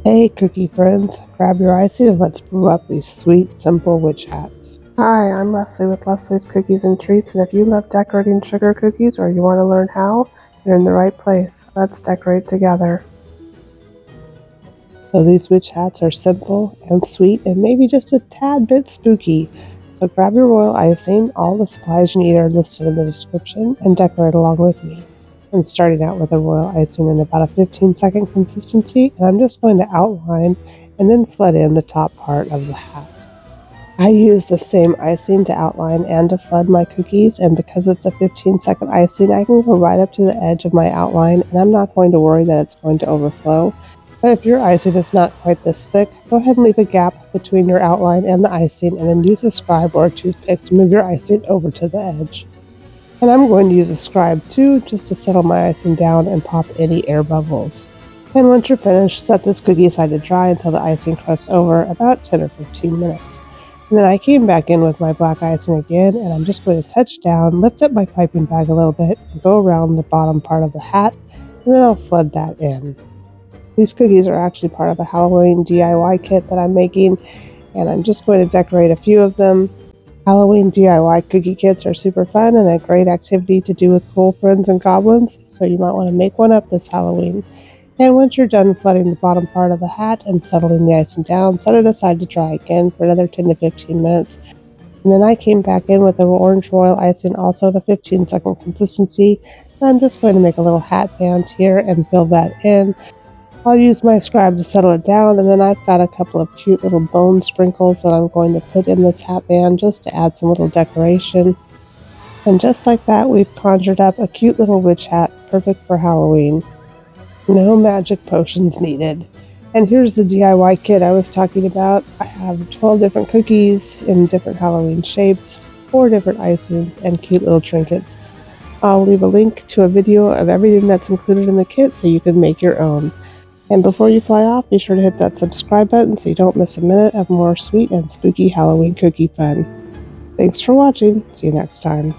Hey cookie friends, grab your icing and let's brew up these sweet, simple witch hats. Hi, I'm Leslie with Leslie's Cookies and Treats, and if you love decorating sugar cookies or you want to learn how, you're in the right place. Let's decorate together. So these witch hats are simple and sweet and maybe just a tad bit spooky. So grab your royal icing, all the supplies you need are listed in the description, and decorate along with me. I'm starting out with a royal icing in about a 15-second consistency, and I'm just going to outline and then flood in the top part of the hat. I use the same icing to outline and to flood my cookies, and because it's a 15-second icing, I can go right up to the edge of my outline, and I'm not going to worry that it's going to overflow. But if your icing is not quite this thick, go ahead and leave a gap between your outline and the icing, and then use a scribe or a toothpick to move your icing over to the edge. And I'm going to use a scribe too, just to settle my icing down and pop any air bubbles. And once you're finished, set this cookie aside to dry until the icing crusts over about 10 or 15 minutes. And then I came back in with my black icing again, and I'm just going to touch down, lift up my piping bag a little bit, and go around the bottom part of the hat, and then I'll flood that in. These cookies are actually part of a Halloween DIY kit that I'm making, and I'm just going to decorate a few of them. Halloween DIY cookie kits are super fun and a great activity to do with cool friends and goblins, so you might want to make one up this Halloween. And once you're done flooding the bottom part of the hat and settling the icing down, set it aside to dry again for another 10 to 15 minutes. And then I came back in with the orange royal icing, also at a 15-second consistency. And I'm just going to make a little hat band here and fill that in. I'll use my scribe to settle it down, and then I've got a couple of cute little bone sprinkles that I'm going to put in this hat band just to add some little decoration. And just like that, we've conjured up a cute little witch hat, perfect for Halloween. No magic potions needed. And here's the DIY kit I was talking about. I have 12 different cookies in different Halloween shapes, 4 different icings, and cute little trinkets. I'll leave a link to a video of everything that's included in the kit so you can make your own. And before you fly off, be sure to hit that subscribe button so you don't miss a minute of more sweet and spooky Halloween cookie fun. Thanks for watching. See you next time.